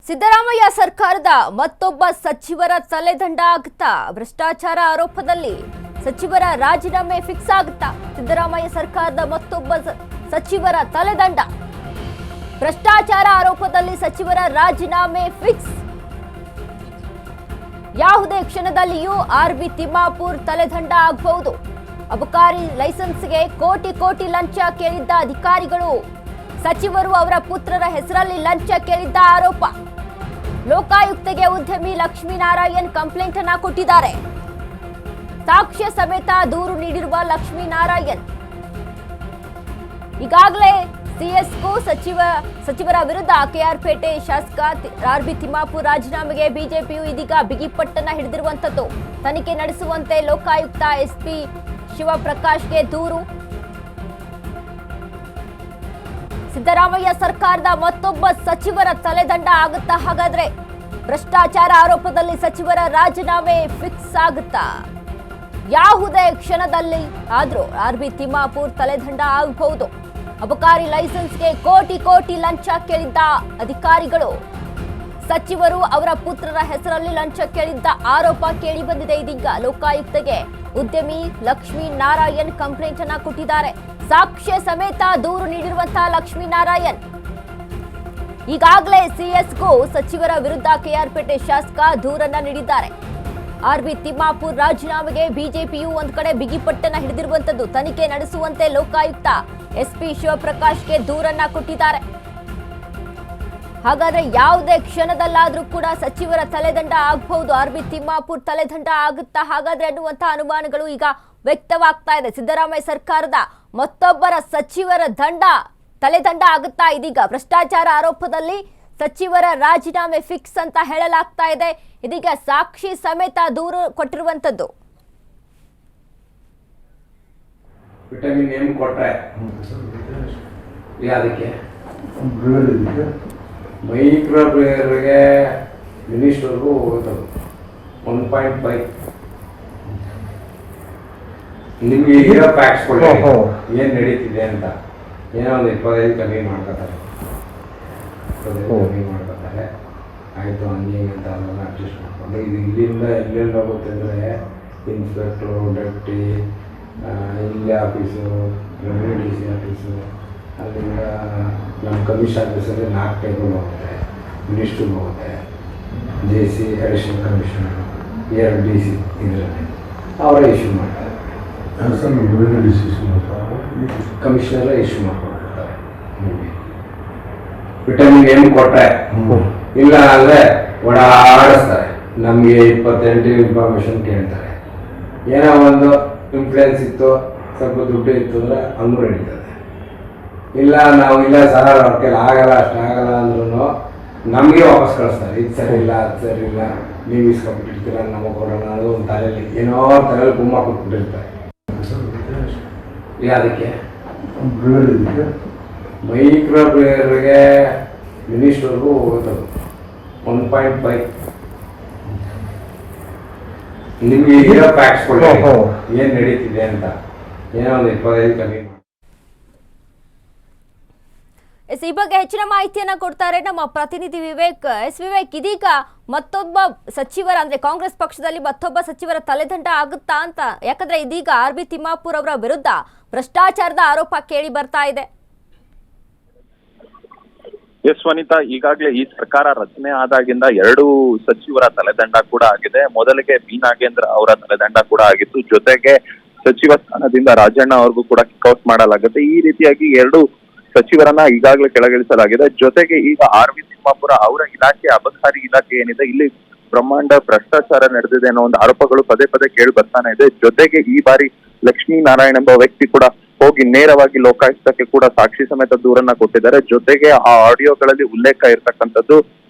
ಸಿದ್ದರಾಮಯ್ಯ ಸರ್ಕಾರದ ಮತ್ತೊಬ್ಬ ಸಚಿವರ ತಲೆದಂಡ ಆಗುತ್ತಾ? ಭ್ರಷ್ಟಾಚಾರ ಆರೋಪದಲ್ಲಿ ಸಚಿವರ ರಾಜೀನಾಮೆ ಫಿಕ್ಸ್ ಆಗುತ್ತಾ? ಸಿದ್ದರಾಮಯ್ಯ ಸರ್ಕಾರದ ಮತ್ತೊಬ್ಬ ಸಚಿವರ ತಲೆದಂಡ. ಭ್ರಷ್ಟಾಚಾರ ಆರೋಪದಲ್ಲಿ ಸಚಿವರ ರಾಜೀನಾಮೆ ಫಿಕ್ಸ್. ಯಾವುದೇ ಕ್ಷಣದಲ್ಲಿಯೂ ಆರ್ಬಿ ತಿಮ್ಮಾಪುರ್ ತಲೆದಂಡ ಆಗಬಹುದು. ಅಬಕಾರಿ ಲೈಸೆನ್ಸ್ಗೆ ಕೋಟಿ ಕೋಟಿ ಲಂಚ ಕೇಳಿದ್ದ ಅಧಿಕಾರಿಗಳು, ಸಚಿವರು ಅವರ ಪುತ್ರರ ಹೆಸರಲ್ಲಿ ಲಂಚ ಕೇಳಿದ್ದ ಆರೋಪ. ಲೋಕಾಯುಕ್ತಗೆ ಉದ್ಯಮಿ ಲಕ್ಷ್ಮೀನಾರಾಯಣ್ ಕಂಪ್ಲೇಂಟ್ ಅನ್ನ ಕೊಟ್ಟಿದ್ದಾರೆ. ಸಾಕ್ಷ್ಯ ಸಮೇತ ದೂರು ನೀಡಿರುವ ಲಕ್ಷ್ಮೀನಾರಾಯಣ್ ಈಗಾಗಲೇ ಸಿಎಸ್ಗೂ ಸಚಿವರ ವಿರುದ್ಧ ಕೆಆರ್ಪೇಟೆ ಶಾಸಕ ಆರ್ಬಿ ತಿಮ್ಮಾಪುರ್ ರಾಜೀನಾಮೆಗೆ ಬಿಜೆಪಿಯು ಇದೀಗ ಬಿಗಿಪಟ್ಟನ್ನ ಹಿಡಿದಿರುವಂತದ್ದು. ತನಿಖೆ ನಡೆಸುವಂತೆ ಲೋಕಾಯುಕ್ತ ಎಸ್ಪಿ ಶಿವಪ್ರಕಾಶ್ಗೆ ದೂರು. ಸಿದ್ದರಾಮಯ್ಯ ಸರ್ಕಾರದ ಮತ್ತೊಬ್ಬ ಸಚಿವರ ತಲೆದಂಡ ಆಗುತ್ತಾ? ಹಾಗಾದ್ರೆ ಭ್ರಷ್ಟಾಚಾರ ಆರೋಪದಲ್ಲಿ ಸಚಿವರ ರಾಜೀನಾಮೆ ಫಿಕ್ಸ್ ಆಗುತ್ತಾ? ಯಾವುದೇ ಕ್ಷಣದಲ್ಲಿ ಆದ್ರೂ ಆರ್ಬಿ ತಿಮ್ಮಾಪುರ್ ತಲೆದಂಡ ಆಗಬಹುದು. ಅಬಕಾರಿ ಲೈಸೆನ್ಸ್ಗೆ ಕೋಟಿ ಕೋಟಿ ಲಂಚ ಕೇಳಿದ್ದ ಅಧಿಕಾರಿಗಳು, ಸಚಿವರು ಅವರ ಪುತ್ರರ ಹೆಸರಲ್ಲಿ ಲಂಚ ಕೇಳಿದ್ದ ಆರೋಪ ಕೇಳಿ ಬಂದಿದೆ. ಇದೀಗ ಲೋಕಾಯುಕ್ತಗೆ ಉದ್ಯಮಿ ಲಕ್ಷ್ಮೀನಾರಾಯಣ್ ಕಂಪ್ಲೇಂಟ್ ಅನ್ನ ಕೊಟ್ಟಿದ್ದಾರೆ. ಸಾಕ್ಷ್ಯ ಸಮೇತ ದೂರು ನೀಡಿರುವಂತಹ ಲಕ್ಷ್ಮೀನಾರಾಯಣ್ ಈಗಾಗಲೇ ಸಿಎಸ್ಗೂ ಸಚಿವರ ವಿರುದ್ಧ ಕೆಆರ್ಪೇಟೆ ಶಾಸಕ ದೂರನ್ನ ನೀಡಿದ್ದಾರೆ. ಆರ್ಬಿ ತಿಮ್ಮಾಪುರ್ ರಾಜೀನಾಮೆಗೆ ಬಿಜೆಪಿಯು ಒಂದು ಕಡೆ ಬಿಗಿಪಟ್ಟನ್ನ ಹಿಡಿದಿರುವಂತದ್ದು. ತನಿಖೆ ನಡೆಸುವಂತೆ ಲೋಕಾಯುಕ್ತ ಎಸ್ಪಿ ಶಿವಪ್ರಕಾಶ್ಗೆ ದೂರನ್ನ ಕೊಟ್ಟಿದ್ದಾರೆ. ಹಾಗಾದ್ರೆ ಯಾವುದೇ ಕ್ಷಣದಲ್ಲಾದ್ರೂ ಕೂಡ ಸಚಿವರ ತಲೆದಂಡ ಆಗಬಹುದು. ಆರ್ಬಿ ತಿಮ್ಮಾಪುರ್ ತಲೆದಂಡ ಆಗುತ್ತಾ ಹಾಗಾದ್ರೆ ಅನ್ನುವಂತಹ ಅನುಮಾನಗಳು ಈಗ ವ್ಯಕ್ತವಾಗ್ತಾ ಇದೆ. ಸಿದ್ದರಾಮಯ್ಯ ಸರ್ಕಾರದ ಮತ್ತೊಬ್ಬರ ಸಚಿವರ ತಲೆದಂಡ ಆಗುತ್ತಾ? ಇದೀಗ ಭ್ರಷ್ಟಾಚಾರ ಆರೋಪದಲ್ಲಿ ಸಚಿವರ ರಾಜೀನಾಮೆ ಫಿಕ್ಸ್ ಅಂತ ಹೇಳಲಾಗ್ತಾ ಇದೆ. ಇದೀಗ ಸಾಕ್ಷಿ ಸಮೇತ ದೂರು ಕೊಟ್ಟಿರುವಂತದ್ದು. ವಿಟಮಿನ್ ಎಂ ಕೊಟ್ರೆ ಅದಕ್ಕೆ ಮೈಕ್ರೋ ಬ್ಲೇಯರ್ಗೆ ಮಿನಿಸ್ಟರ್ಗೂ ಹೋಗ್ತದೆ 1.5. ನಿಮ್ಗೆ ಇರೋ ಫ್ಯಾಕ್ಟ್ಸ್ ಕೊಡಿ ಏನು ನಡೀತಿದೆ ಅಂತ. ಏನೋ ಒಂದು 25 ಕಮ್ಮಿ ಮಾಡ್ಕೊತಾರೆ, ಆಯಿತು ಹಂಗೆ ಅಂತ ಅದನ್ನು ಅಡ್ಜಸ್ಟ್ ಮಾಡಿಕೊಂಡು ಇದು ಇಲ್ಲಿಂದ ಎಲ್ಲೆಲ್ಲಿ ಹೋಗುತ್ತೆ ಅಂದರೆ ಇನ್ಸ್ಪೆಕ್ಟ್ರು, ಡೆಪ್ಟಿ, ಇಲ್ಲೇ office, revenue D C office, ಅಲ್ಲಿಂದ ನಮ್ಮ ಕಮಿಷನ್ ಆಫೀಸಲ್ಲಿ 4 ಟೇಬಲ್ ಹೋಗುತ್ತೆ, ಮಿನಿಸ್ಟ್ರಿಗೆ ಹೋಗುತ್ತೆ, J C additional commissioner, 2 D C ಇದರಲ್ಲಿ ಅವರೇ ಇಶ್ಯೂ ಮಾಡ್ತಾರೆ. ಕಮಿಷನರೇ ಇಶ್ಯೂ ಮಾಡ್ಕೊಳ್ತಾರೆ. ವಿಟಮಿನ್ ಎಂ ಕೊಟ್ಟರೆ ಇಲ್ಲ ಅಂದರೆ ಓಡಾಡಿಸ್ತಾರೆ. ನಮಗೆ 28 ಇನ್ಫಾರ್ಮೇಷನ್ ಕೇಳ್ತಾರೆ. ಏನೋ ಒಂದು ಇನ್ಫ್ಲೂಯೆನ್ಸ್ ಇತ್ತು, ಸ್ವಲ್ಪ ದುಡ್ಡು ಇತ್ತು ಅಂದರೆ ಹಂಗೂ ನಡೀತದೆ. ಇಲ್ಲ ನಾವು ಇಲ್ಲ ಸರ್ ಅವ್ರ ಕೈಲಿ ಆಗಲ್ಲ, ಅಷ್ಟಾಗಲ್ಲ ಅಂದ್ರೂ ನಮಗೆ ವಾಪಸ್ ಕಳಿಸ್ತಾರೆ. ಇದು ಸರಿ ಇಲ್ಲ, ಅದು ಸರಿ ಇಲ್ಲ, ನೀವು ಇಸ್ಕೊಂಡ್ಬಿಟ್ಟಿರ್ತೀರ, ನಮಗೆ ಕೊಡೋಣ ಅನ್ನೋದು ಒಂದು ತಲೆಯಲ್ಲಿ ಏನೋ ತಲೆಯಲ್ಲಿ ಗುಮ್ಮ ಕೊಟ್ಬಿಟ್ಟಿರ್ತಾರೆ. ಅದಕ್ಕೆ ಮೈಕ್ರೋ ಬ್ಲೇಯರ್ಗೆ ಮಿನಿಸ್ಟರ್ಗೂ ಹೋಗ್ತದೆ 1.5. ನಿಮ್ಗೆ ಇರೋ ಫ್ಯಾಕ್ಟ್ಸ್ ಕೊಡಿ ಏನು ನಡೀತಿದೆ ಅಂತ. ಏನೋ ಒಂದು 25 ಕಮ್ಮಿ. ಈ ಬಗ್ಗೆ ಹೆಚ್ಚಿನ ಮಾಹಿತಿಯನ್ನ ಕೊಡ್ತಾರೆ ನಮ್ಮ ಪ್ರತಿನಿಧಿ ವಿವೇಕ್. ವಿವೇಕ್, ಇದೀಗ ಮತ್ತೊಬ್ಬ ಸಚಿವರ ಅಂದ್ರೆ ಕಾಂಗ್ರೆಸ್ ಪಕ್ಷದಲ್ಲಿ ಮತ್ತೊಬ್ಬ ಸಚಿವರ ತಲೆದಂಡ ಆಗುತ್ತಾ ಅಂತ? ಯಾಕಂದ್ರೆ ಇದೀಗ ಆರ್ಬಿ ತಿಮ್ಮಾಪುರ್ ಅವರ ವಿರುದ್ಧ ಭ್ರಷ್ಟಾಚಾರದ ಆರೋಪ ಕೇಳಿ ಬರ್ತಾ ಇದೆ. ಎಸ್ ವನಿತಾ, ಈಗಾಗಲೇ ಈ ಸರ್ಕಾರ ರಚನೆ ಆದಾಗಿಂದ 2 ಸಚಿವರ ತಲೆದಂಡ ಕೂಡ ಆಗಿದೆ. ಮೊದಲಿಗೆ ಬಿ ನಾಗೇಂದ್ರ ಅವರ ತಲೆದಂಡ ಕೂಡ ಆಗಿತ್ತು. ಜೊತೆಗೆ ಸಚಿವ ಸ್ಥಾನದಿಂದ ರಾಜಣ್ಣ ಅವ್ರಿಗೂ ಕೂಡ ಕಿಕ್ಔಟ್ ಮಾಡಲಾಗುತ್ತೆ. ಈ ರೀತಿಯಾಗಿ 2 ಸಚಿವರನ್ನ ಈಗಾಗಲೇ ಕೆಳಗಿಳಿಸಲಾಗಿದೆ. ಜೊತೆಗೆ ಈಗ ಆರ್ಬಿ ತಿಮ್ಮಾಪುರ ಅವರ ಇಲಾಖೆ, ಅಬಕಾರಿ ಇಲಾಖೆ ಏನಿದೆ, ಇಲ್ಲಿ ಬ್ರಹ್ಮಾಂಡ ಭ್ರಷ್ಟಾಚಾರ ನಡೆದಿದೆ ಅನ್ನೋ ಒಂದು ಆರೋಪಗಳು ಪದೇ ಪದೇ ಕೇಳಿ ಬರ್ತಾನೆ ಇದೆ. ಜೊತೆಗೆ ಈ ಬಾರಿ ಲಕ್ಷ್ಮೀನಾರಾಯಣ್ ಎಂಬ ವ್ಯಕ್ತಿ ಕೂಡ ಹೋಗಿ ನೇರವಾಗಿ ಲೋಕಾಯುಕ್ತಕ್ಕೆ ಕೂಡ ಸಾಕ್ಷಿ ಸಮೇತ ದೂರನ್ನ ಕೊಟ್ಟಿದ್ದಾರೆ. ಜೊತೆಗೆ ಆ ಆಡಿಯೋಗಳಲ್ಲಿ ಉಲ್ಲೇಖ ಇರ್ತಕ್ಕಂಥದ್ದು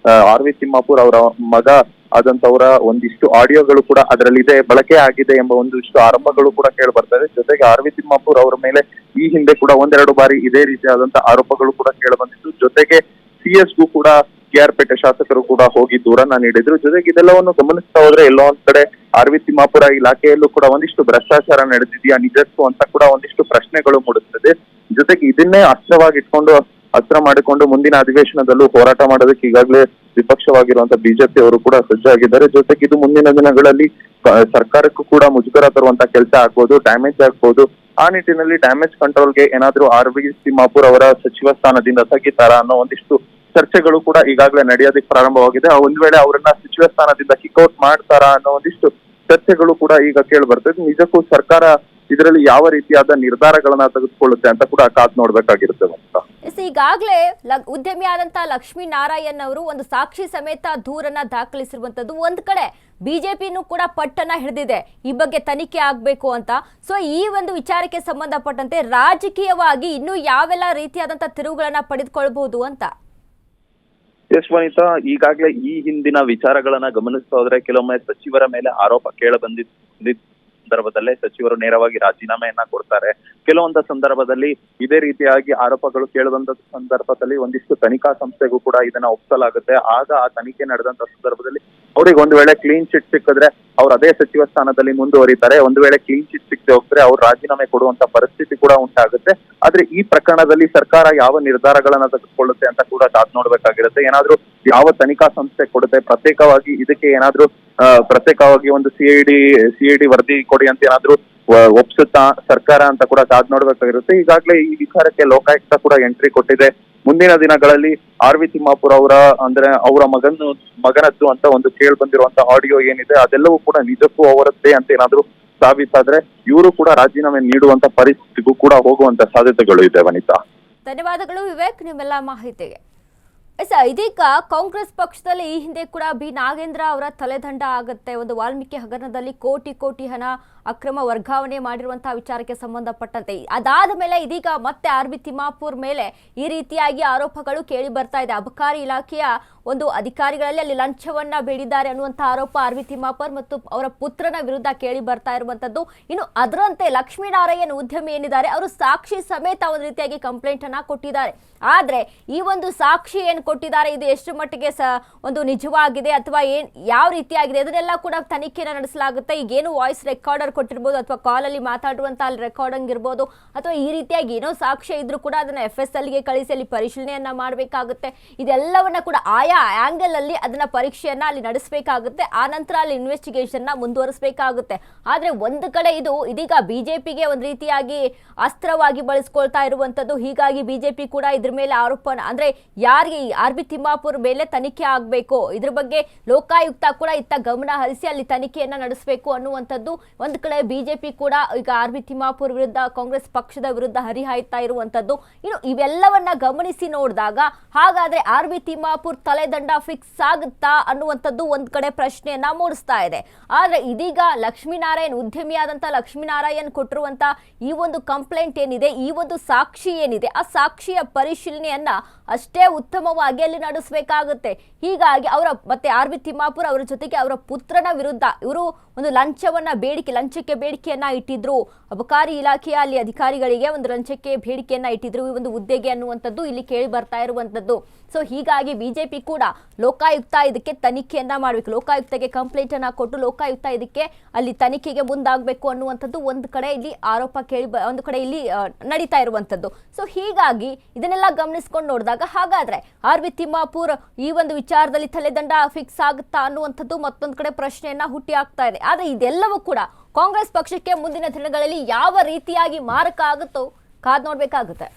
ಆರ್ವಿ ತಿಮ್ಮಾಪುರ್ ಅವರ ಮಗ ಆದಂತವರ ಒಂದಿಷ್ಟು ಆಡಿಯೋಗಳು ಕೂಡ ಅದರಲ್ಲಿದೆ, ಬಳಕೆ ಆಗಿದೆ ಎಂಬ ಒಂದಿಷ್ಟು ಆರೋಪಗಳು ಕೂಡ ಕೇಳಿ ಬರ್ತದೆ. ಜೊತೆಗೆ ಆರ್ವಿ ತಿಮ್ಮಾಪುರ್ ಅವರ ಮೇಲೆ ಈ ಹಿಂದೆ ಕೂಡ 1-2 ಬಾರಿ ಇದೇ ರೀತಿಯಾದಂತಹ ಆರೋಪಗಳು ಕೂಡ ಕೇಳಿ ಬಂದಿತ್ತು. ಜೊತೆಗೆ ಸಿಎಸ್ಗೂ ಕೂಡ ಕೆಆರ್ಪೇಟೆ ಶಾಸಕರು ಕೂಡ ಹೋಗಿ ದೂರನ್ನ ನೀಡಿದ್ರು. ಜೊತೆಗೆ ಇದೆಲ್ಲವನ್ನು ಗಮನಿಸ್ತಾ ಹೋದ್ರೆ ಎಲ್ಲೋ ಒಂದ್ ಕಡೆ ಆರ್ವಿ ತಿಮ್ಮಾಪುರ ಇಲಾಖೆಯಲ್ಲೂ ಕೂಡ ಒಂದಿಷ್ಟು ಭ್ರಷ್ಟಾಚಾರ ನಡೆದಿದೆಯಾ ನಿಜಕ್ಕೂ ಅಂತ ಕೂಡ ಒಂದಿಷ್ಟು ಪ್ರಶ್ನೆಗಳು ಮೂಡುತ್ತದೆ. ಜೊತೆಗೆ ಇದನ್ನೇ ಅಸ್ತ್ರವಾಗಿ ಇಟ್ಕೊಂಡು ಅಸ್ತ್ರ ಮಾಡಿಕೊಂಡು ಮುಂದಿನ ಅಧಿವೇಶನದಲ್ಲೂ ಹೋರಾಟ ಮಾಡೋದಕ್ಕೆ ಈಗಾಗಲೇ ವಿಪಕ್ಷವಾಗಿರುವಂತ ಬಿಜೆಪಿ ಅವರು ಕೂಡ ಸಜ್ಜಾಗಿದ್ದಾರೆ. ಜೊತೆಗೆ ಇದು ಮುಂದಿನ ದಿನಗಳಲ್ಲಿ ಸರ್ಕಾರಕ್ಕೂ ಕೂಡ ಮುಜುಗರ ತರುವಂತ ಕೆಲಸ ಆಗ್ಬೋದು, ಡ್ಯಾಮೇಜ್ ಆಗ್ಬೋದು. ಆ ನಿಟ್ಟಿನಲ್ಲಿ ಡ್ಯಾಮೇಜ್ ಕಂಟ್ರೋಲ್ಗೆ ಏನಾದ್ರೂ RV ತಿಮ್ಮಾಪುರ್ ಅವರ ಸಚಿವ ಸ್ಥಾನದಿಂದ ತೆಗಿತಾರ ಅನ್ನೋ ಒಂದಿಷ್ಟು ಚರ್ಚೆಗಳು ಕೂಡ ಈಗಾಗಲೇ ನಡೆಯೋದಕ್ಕೆ ಪ್ರಾರಂಭವಾಗಿದೆ. ಒಂದ್ ವೇಳೆ ಅವರನ್ನ ಸಚಿವ ಸ್ಥಾನದಿಂದ ಕಿಕ್ಔಟ್ ಮಾಡ್ತಾರಾ ಅನ್ನೋ ಒಂದಿಷ್ಟು ಚರ್ಚೆಗಳು ಕೂಡ ಈಗ ಕೇಳಿ ಬರ್ತದೆ. ನಿಜಕ್ಕೂ ಸರ್ಕಾರ ಇದರಲ್ಲಿ ಯಾವ ರೀತಿಯಾದ ನಿರ್ಧಾರಗಳನ್ನ ತೆಗೆದುಕೊಳ್ಳುತ್ತೆ ಅಂತ ಕೂಡ ಕಾದ್ ನೋಡ್ಬೇಕಾಗಿರುತ್ತೆ ಅಂತ. ಈಗಾಗಲೇ ಉದ್ಯಮಿ ಆದಂತಹ ಲಕ್ಷ್ಮೀನಾರಾಯಣ್ ಅವರು ಒಂದು ಸಾಕ್ಷಿ ಸಮೇತ ದೂರನ್ನ ದಾಖಲಿಸಿರುವಂತದ್ದು. ಒಂದ್ ಕಡೆ ಬಿಜೆಪಿನೂ ಕೂಡ ಪಟ್ಟನ್ನ ಹಿಡಿದಿದೆ ಈ ಬಗ್ಗೆ ತನಿಖೆ ಆಗ್ಬೇಕು ಅಂತ. ಸೊ ಈ ಒಂದು ವಿಚಾರಕ್ಕೆ ಸಂಬಂಧಪಟ್ಟಂತೆ ರಾಜಕೀಯವಾಗಿ ಇನ್ನೂ ಯಾವೆಲ್ಲ ರೀತಿಯಾದಂತಹ ತಿರುವುಗಳನ್ನ ಪಡೆದುಕೊಳ್ಬಹುದು ಅಂತ. ಎಸ್ ವನಿತಾ, ಈಗಾಗಲೇ ಈ ಹಿಂದಿನ ವಿಚಾರಗಳನ್ನ ಗಮನಿಸ್ತಾ ಹೋದ್ರೆ ಕೆಲವೊಮ್ಮೆ ಸಚಿವರ ಮೇಲೆ ಆರೋಪ ಕೇಳ ಬಂದಿದ್ದ ಸಂದರ್ಭದಲ್ಲೇ ಸಚಿವರು ನೇರವಾಗಿ ರಾಜೀನಾಮೆಯನ್ನ ಕೊಡ್ತಾರೆ. ಕೆಲವೊಂದು ಸಂದರ್ಭದಲ್ಲಿ ಇದೇ ರೀತಿಯಾಗಿ ಆರೋಪಗಳು ಕೇಳುವಂತ ಸಂದರ್ಭದಲ್ಲಿ ಒಂದಿಷ್ಟು ತನಿಖಾ ಸಂಸ್ಥೆಗೂ ಕೂಡ ಇದನ್ನ ಒಪ್ಸಲಾಗುತ್ತೆ. ಆಗ ಆ ತನಿಖೆ ನಡೆದಂತ ಸಂದರ್ಭದಲ್ಲಿ ಅವ್ರಿಗೆ ಒಂದು ವೇಳೆ ಕ್ಲೀನ್ ಚಿಟ್ ಸಿಕ್ಕಿದ್ರೆ ಅವ್ರು ಅದೇ ಸಚಿವ ಸ್ಥಾನದಲ್ಲಿ ಮುಂದುವರಿತಾರೆ. ಒಂದು ವೇಳೆ ಕ್ಲೀನ್ ಚಿಟ್ ಸಿಕ್ಕದೆ ಹೋಗ್ತಾರೆ ಅವ್ರು ರಾಜೀನಾಮೆ ಕೊಡುವಂತ ಪರಿಸ್ಥಿತಿ ಕೂಡ ಉಂಟಾಗುತ್ತೆ. ಆದ್ರೆ ಈ ಪ್ರಕರಣದಲ್ಲಿ ಸರ್ಕಾರ ಯಾವ ನಿರ್ಧಾರಗಳನ್ನ ತೆಗೆದುಕೊಳ್ಳುತ್ತೆ ಅಂತ ಕೂಡ ಕಾದ್ ನೋಡ್ಬೇಕಾಗಿರುತ್ತೆ. ಏನಾದ್ರೂ ಯಾವ ತನಿಖಾ ಸಂಸ್ಥೆ ಕೊಡುತ್ತೆ, ಪ್ರತ್ಯೇಕವಾಗಿ ಇದಕ್ಕೆ ಏನಾದ್ರೂ ಪ್ರತ್ಯೇಕವಾಗಿ ಒಂದು ಸಿಐಡಿ ವರದಿ ಕೊಡಿ ಅಂತ ಏನಾದ್ರೂ ಒಪ್ಸುತ್ತಾ ಸರ್ಕಾರ ಅಂತ ಕೂಡ ಕಾದ್ ನೋಡ್ಬೇಕಾಗಿರುತ್ತೆ. ಈಗಾಗಲೇ ಈ ವಿಚಾರಕ್ಕೆ ಲೋಕಾಯುಕ್ತ ಕೂಡ ಎಂಟ್ರಿ ಕೊಟ್ಟಿದೆ. ಮುಂದಿನ ದಿನಗಳಲ್ಲಿ RV ತಿಮ್ಮಾಪುರ್ ಅವರ ಮಗನದ್ದು ಅಂತ ಒಂದು ಕೇಳಿ ಬಂದಿರುವಂತ ಆಡಿಯೋ ಏನಿದೆ ಅದೆಲ್ಲವೂ ಕೂಡ ನಿಜಕ್ಕೂ ಅವರದ್ದೇ ಅಂತ ಏನಾದ್ರೂ ಸಾಬೀತಾದ್ರೆ ಇವರು ಕೂಡ ರಾಜೀನಾಮೆ ನೀಡುವಂತ ಪರಿಸ್ಥಿತಿಗೂ ಕೂಡ ಹೋಗುವಂತ ಸಾಧ್ಯತೆಗಳು ಇದೆ. ವನಿತಾ, ಧನ್ಯವಾದಗಳು ವಿವೇಕ್ ನಿಮ್ಮೆಲ್ಲ ಮಾಹಿತಿಗೆ. ಇದೀಗ ಕಾಂಗ್ರೆಸ್ ಪಕ್ಷದಲ್ಲಿ ಈ ಹಿಂದೆ ಕೂಡ ನಾಗೇಂದ್ರ ಅವರ ತಲೆದಂಡ ಆಗುತ್ತೆ. ಒಂದು ವಾಲ್ಮೀಕಿ ಹಗರಣದಲ್ಲಿ ಕೋಟಿ ಹಣ ಅಕ್ರಮ ವರ್ಗಾವಣೆ ಮಾಡಿರುವಂತಹ ವಿಚಾರಕ್ಕೆ ಸಂಬಂಧಪಟ್ಟಂತೆ ಅದಾದ ಮೇಲೆ ಇದೀಗ ಮತ್ತೆ RV ತಿಮ್ಮಾಪುರ್ ಮೇಲೆ ಈ ರೀತಿಯಾಗಿ ಆರೋಪಗಳು ಕೇಳಿ ಬರ್ತಾ ಇದೆ. ಅಬಕಾರಿ ಇಲಾಖೆಯ ಒಂದು ಅಧಿಕಾರಿಗಳಲ್ಲಿ ಅಲ್ಲಿ ಲಂಚವನ್ನ ಬೇಡಿದ್ದಾರೆ ಅನ್ನುವಂತಹ ಆರೋಪ RV ತಿಮ್ಮಾಪುರ್ ಮತ್ತು ಅವರ ಪುತ್ರನ ವಿರುದ್ಧ ಕೇಳಿ ಬರ್ತಾ ಇರುವಂತದ್ದು. ಇನ್ನು ಅದರಂತೆ ಲಕ್ಷ್ಮೀನಾರಾಯಣ್ ಉದ್ಯಮಿ ಏನಿದ್ದಾರೆ ಅವರು ಸಾಕ್ಷಿ ಸಮೇತ ಒಂದು ರೀತಿಯಾಗಿ ಕಂಪ್ಲೇಂಟ್ ಅನ್ನ ಕೊಟ್ಟಿದ್ದಾರೆ. ಆದ್ರೆ ಈ ಒಂದು ಸಾಕ್ಷಿ ಏನು ಕೊಟ್ಟಿದ್ದಾರೆ ಇದು ಎಷ್ಟು ಮಟ್ಟಿಗೆ ಒಂದು ನಿಜವಾಗಿದೆ ಅಥವಾ ಯಾವ ರೀತಿಯಾಗಿದೆ ಇದನ್ನೆಲ್ಲ ಕೂಡ ತನಿಖೆನ ನಡೆಸಲಾಗುತ್ತೆ. ಈಗೇನು ವಾಯ್ಸ್ ರೆಕಾರ್ಡರ್ ಕೊಟ್ಟಿರ್ಬೋದು ಅಥವಾ ಕಾಲಲ್ಲಿ ಮಾತಾಡುವಂತ ಅಲ್ಲಿ ರೆಕಾರ್ಡಿಂಗ್ ಇರ್ಬೋದು ಅಥವಾ ಈ ರೀತಿಯಾಗಿ ಏನೋ ಸಾಕ್ಷ್ಯ ಇದ್ರೂ ಕೂಡ ಅದನ್ನ FSLಗೆ ಕಳಿಸಿ ಅಲ್ಲಿ ಪರಿಶೀಲನೆಯನ್ನ ಮಾಡಬೇಕಾಗುತ್ತೆ. ಇದೆಲ್ಲವನ್ನ ಕೂಡ ಆಯಾ ಆಂಗಲ್ ಅಲ್ಲಿ ಅದನ್ನ ಪರೀಕ್ಷೆಯನ್ನ ಅಲ್ಲಿ ನಡೆಸಬೇಕಾಗುತ್ತೆ. ಆ ನಂತರ ಅಲ್ಲಿ ಇನ್ವೆಸ್ಟಿಗೇಷನ್ ನ ಮುಂದುವರಿಸಬೇಕಾಗುತ್ತೆ. ಆದ್ರೆ ಒಂದು ಕಡೆ ಇದು ಇದೀಗ ಬಿಜೆಪಿಗೆ ಒಂದು ರೀತಿಯಾಗಿ ಅಸ್ತ್ರವಾಗಿ ಬಳಸ್ಕೊಳ್ತಾ ಇರುವಂತದ್ದು. ಹೀಗಾಗಿ ಬಿಜೆಪಿ ಕೂಡ ಇದ್ರ ಮೇಲೆ ಆರೋಪ ಅಂದ್ರೆ ಯಾರಿಗೆ RV ತಿಮ್ಮಾಪುರ್ ಮೇಲೆ ತನಿಖೆ ಆಗ್ಬೇಕು ಇದ್ರ ಬಗ್ಗೆ ಲೋಕಾಯುಕ್ತ ಕೂಡ ಇತ್ತ ಗಮನ ಹರಿಸಿ ಅಲ್ಲಿ ತನಿಖೆಯನ್ನ ನಡೆಸಬೇಕು ಅನ್ನುವಂಥದ್ದು. ಒಂದು ಕಡೆ ಬಿಜೆಪಿ ಕೂಡ ಈಗ RV ತಿಮ್ಮಾಪುರ್ ವಿರುದ್ಧ ಕಾಂಗ್ರೆಸ್ ಪಕ್ಷದ ವಿರುದ್ಧ ಹರಿಹಾಯ್ತಾ ಇರುವಂತದ್ದು. ಇನ್ನು ಇವೆಲ್ಲವನ್ನ ಗಮನಿಸಿ ನೋಡಿದಾಗ ಹಾಗಾದ್ರೆ RV ತಿಮ್ಮಾಪುರ್ ತಲೆದಂಡ ಫಿಕ್ಸ್ ಆಗುತ್ತಾ ಅನ್ನುವಂಥದ್ದು ಒಂದ್ ಕಡೆ ಪ್ರಶ್ನೆಯನ್ನ ಮೂಡಿಸ್ತಾ ಇದೆ. ಆದ್ರೆ ಇದೀಗ ಲಕ್ಷ್ಮೀನಾರಾಯಣ್ ಉದ್ಯಮಿಯಾದಂತ ಲಕ್ಷ್ಮೀನಾರಾಯಣ್ ಕೊಟ್ಟಿರುವಂತ ಈ ಒಂದು ಕಂಪ್ಲೇಂಟ್ ಏನಿದೆ, ಈ ಒಂದು ಸಾಕ್ಷಿ ಏನಿದೆ, ಆ ಸಾಕ್ಷಿಯ ಪರಿಶೀಲನೆಯನ್ನ ಅಷ್ಟೇ ಉತ್ತಮವಾಗಿ ಅಲ್ಲಿ ನಡೆಸಬೇಕಾಗುತ್ತೆ. ಹೀಗಾಗಿ ಮತ್ತೆ RV ತಿಮ್ಮಾಪುರ್ ಅವರ ಜೊತೆಗೆ ಅವರ ಪುತ್ರನ ವಿರುದ್ಧ ಇವರು ಒಂದು ಲಂಚಕ್ಕೆ ಬೇಡಿಕೆಯನ್ನ ಇಟ್ಟಿದ್ರು. ಅಬಕಾರಿ ಇಲಾಖೆಯ ಅಲ್ಲಿ ಅಧಿಕಾರಿಗಳಿಗೆ ಒಂದು ಲಂಚಕ್ಕೆ ಬೇಡಿಕೆಯನ್ನ ಇಟ್ಟಿದ್ರು ಈ ಒಂದು ಹುದ್ದೆಗೆ ಅನ್ನುವಂಥದ್ದು ಇಲ್ಲಿ ಕೇಳಿ ಬರ್ತಾ ಇರುವಂತದ್ದು. ಸೊ ಹೀಗಾಗಿ ಬಿಜೆಪಿ ಕೂಡ ಲೋಕಾಯುಕ್ತ ಇದಕ್ಕೆ ತನಿಖೆಯನ್ನ ಮಾಡಬೇಕು, ಲೋಕಾಯುಕ್ತಗೆ ಕಂಪ್ಲೇಂಟ್ ಅನ್ನ ಕೊಟ್ಟು ಲೋಕಾಯುಕ್ತ ಇದಕ್ಕೆ ಅಲ್ಲಿ ತನಿಖೆಗೆ ಮುಂದಾಗಬೇಕು ಅನ್ನುವಂಥದ್ದು ಒಂದು ಕಡೆ ಇಲ್ಲಿ ಆರೋಪ ಒಂದು ಕಡೆ ಇಲ್ಲಿ ನಡೀತಾ ಇರುವಂತದ್ದು. ಸೊ ಹೀಗಾಗಿ ಇದನ್ನೆಲ್ಲ ಗಮನಿಸ್ಕೊಂಡು ನೋಡಿದಾಗ ಹಾಗಾದ್ರೆ RV ತಿಮ್ಮಾಪುರ್ ಈ ಒಂದು ವಿಚಾರದಲ್ಲಿ ತಲೆದಂಡ ಫಿಕ್ಸ್ ಆಗುತ್ತಾ ಅನ್ನುವಂಥದ್ದು ಮತ್ತೊಂದು ಕಡೆ ಪ್ರಶ್ನೆಯನ್ನ ಹುಟ್ಟಿ ಆಗ್ತಾ ಇದೆ. ಆದ್ರೆ ಇದೆಲ್ಲವೂ ಕೂಡ ಕಾಂಗ್ರೆಸ್ ಪಕ್ಷಕ್ಕೆ ಮುಂದಿನ ದಿನಗಳಲ್ಲಿ ಯಾವ ರೀತಿಯಾಗಿ ಮಾರಕ ಆಗುತ್ತೋ ಕಾದ್ ನೋಡ್ಬೇಕಾಗುತ್ತೆ.